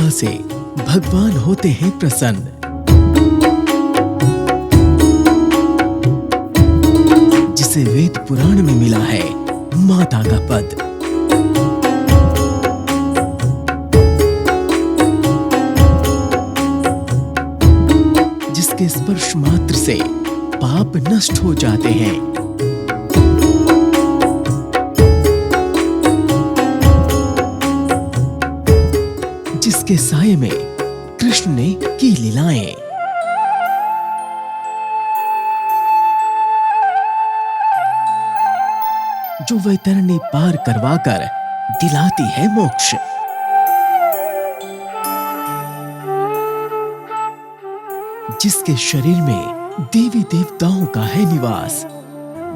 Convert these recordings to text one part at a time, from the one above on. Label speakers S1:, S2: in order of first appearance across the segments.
S1: कृपा से भगवान होते हैं प्रसन्न। जिसे वेद पुराण में मिला है माता का पद। जिसके स्पर्श मात्र से पाप नष्ट हो जाते हैं। जिसके साये में कृष्ण ने की लीलाएं। जो वैतरणी पार करवाकर दिलाती है मोक्ष। जिसके शरीर में देवी देवताओं का है निवास।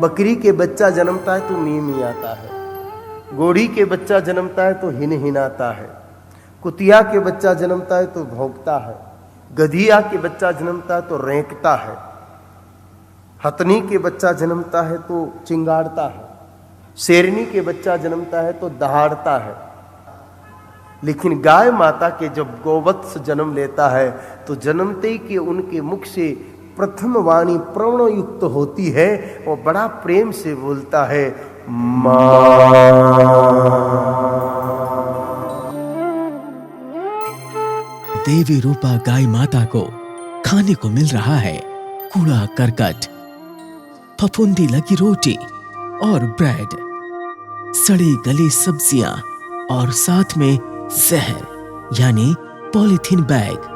S2: बकरी के बच्चा जन्मता है तो मी मी आता है, घोड़ी के बच्चा जन्मता है तो हिन हिनाता है, कुतिया के बच्चा जन्मता है तो भौंकता है, गधिया के बच्चा जन्मता है तो रेंकता है, हथनी के बच्चा जन्मता है तो चिंगाड़ता है, शेरनी के बच्चा जन्मता है तो दहाड़ता है। लेकिन गाय माता के जब गोवत्स जन्म लेता है तो जन्मते ही के उनके मुख से प्रथम वाणी प्रणव युक्त होती है और बड़ा प्रेम से बोलता है मां।
S1: देवी रूपा गाय माता को खाने को मिल रहा है कूड़ा करकट, फफूंदी लगी रोटी और ब्रेड, सड़ी गली सब्जियां और साथ में जहर यानी पॉलीथीन बैग।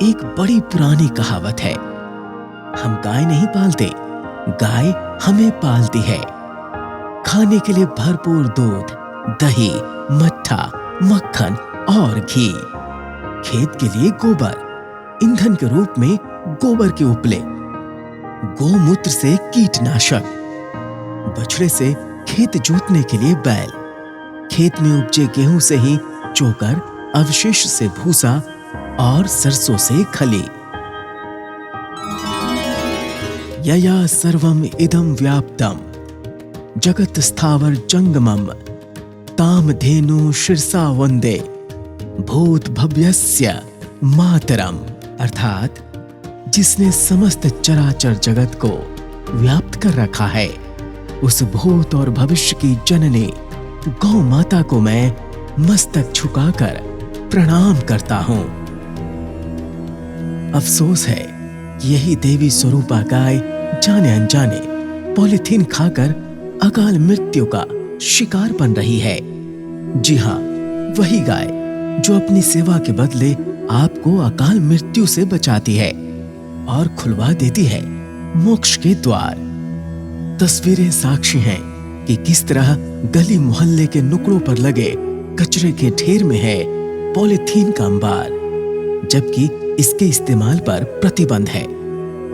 S1: एक बड़ी पुरानी कहावत है, हम गाय नहीं पालते, गाय हमें पालती है। खाने के लिए भरपूर दूध, दही, मट्ठा, मक्खन और घी। खेत के लिए गोबर, ईंधन के रूप में गोबर के उपले, गोमूत्र से कीटनाशक, बछड़े से खेत जोतने के लिए बैल, खेत में उपजे गेहूं से ही चोकर, अवशेष से भूसा और सरसों से खली। यया सर्वम इदं व्याप्तम जगत स्थावर जंगमम ताम धेनु शिरसा वंदे भूत भव्यस्य मातरम। अर्थात जिसने समस्त चराचर जगत को व्याप्त कर रखा है, उस भूत और भविष्य की जननी गौ माता को मैं मस्तक झुकाकर प्रणाम करता हूं। अफसोस है कि यही देवी स्वरूपा गाय जाने अनजाने पॉलीथीन खाकर अकाल मृत्यु का शिकार बन रही है। जी हां, वही गाय जो अपनी सेवा के बदले आपको अकाल मृत्यु से बचाती है और खुलवा देती है मोक्ष के द्वार। तस्वीरें साक्षी हैं कि किस तरह गली मोहल्ले के नुकड़ों पर लगे कचरे के ढेर में है पॉलीथीन का अंबार, जबकि इसके इस्तेमाल पर प्रतिबंध है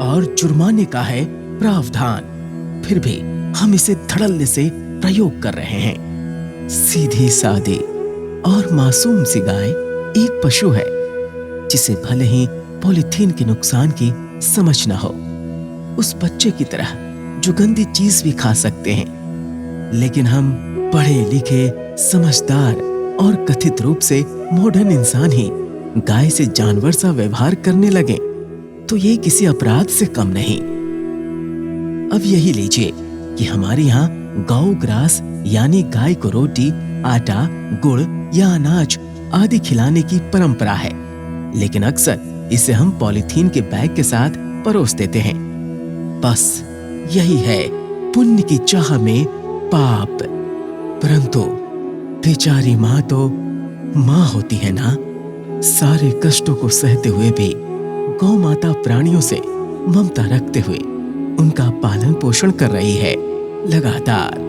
S1: और जुर्माने का है प्रावधान। फिर भी हम इसे धड़ल्ले से प्रयोग कर रहे हैं। सीधी सादी और मासूम सी गाय एक पशु है जिसे भले ही पॉलीथीन के नुकसान की समझ न हो, उस बच्चे की तरह जो गंदी चीज भी खा सकते हैं। लेकिन हम पढ़े लिखे, समझदार और कथित रूप से मॉडर्न इंसान ही गाय से जानवर सा व्यवहार करने लगे तो ये किसी अपराध से कम नहीं। अब यही लीजिए कि हमारे यहाँ गौ ग्रास यानी गाय को रोटी, आटा, गुड़ या अनाज आदि खिलाने की परंपरा है, लेकिन अक्सर इसे हम पॉलीथीन के बैग के साथ परोस देते हैं। बस यही है पुण्य की चाह में पाप। परंतु बेचारी माँ तो माँ होती है ना। सारे कष्टों को सहते हुए भी गौ माता प्राणियों से ममता रखते हुए उनका पालन पोषण कर रही है लगातार।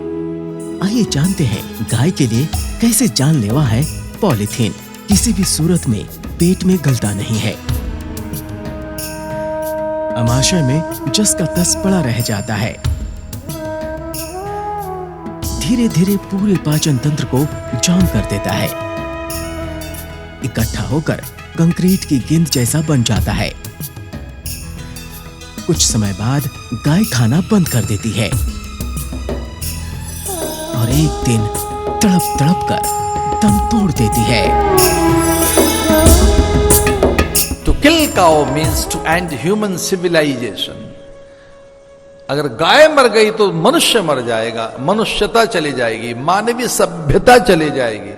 S1: आइए जानते हैं गाय के लिए कैसे जानलेवा है पॉलीथीन। किसी भी सूरत में पेट में गलता नहीं है, अमाशय में जस का तस पड़ा रह जाता है। धीरे धीरे पूरे पाचन तंत्र को जाम कर देता है। इकट्ठा होकर कंक्रीट की गेंद जैसा बन जाता है। कुछ समय बाद गाय खाना बंद कर देती है और एक दिन तड़प तड़प कर दम तोड़ देती है।
S3: To kill cow means to end human civilization. अगर गाय मर गई तो मनुष्य मर जाएगा, मनुष्यता चली जाएगी, मानवीय सभ्यता चली जाएगी।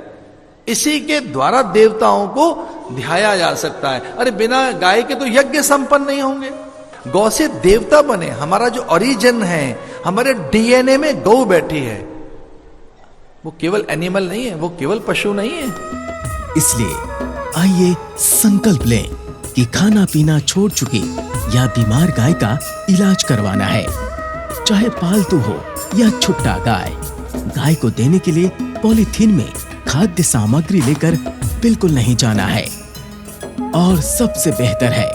S3: इसी के द्वारा देवताओं को ध्याया जा सकता है। अरे बिना गाय के तो यज्ञ संपन्न नहीं होंगे। गौ से देवता बने, हमारा जो ओरिजिन है, हमारे डीएनए में गौ बैठी है। वो केवल एनिमल नहीं है, वो केवल पशु नहीं है।
S1: इसलिए आइए संकल्प लें कि खाना पीना छोड़ चुकी या बीमार गाय का इलाज करवाना है। चाहे पालतू हो या छुट्टा गाय, गाय को देने के लिए पॉलीथीन में खाद्य सामग्री लेकर बिल्कुल नहीं जाना है। और सबसे बेहतर है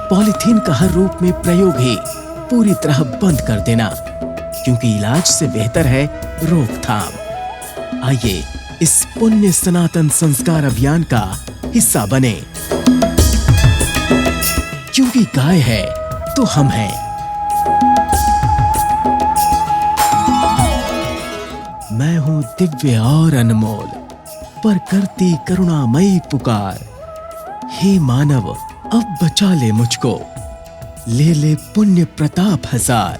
S1: पॉलीथीन का हर रूप में प्रयोग ही पूरी तरह बंद कर देना, क्योंकि इलाज से बेहतर है रोकथाम। आइए इस पुण्य सनातन संस्कार अभियान का हिस्सा बने, क्योंकि गाय है तो हम हैं। मैं हूं दिव्य और अनमोल, पर करती करुणामयी पुकार। हे मानव अब बचा ले मुझको, ले ले पुण्य प्रताप हजार।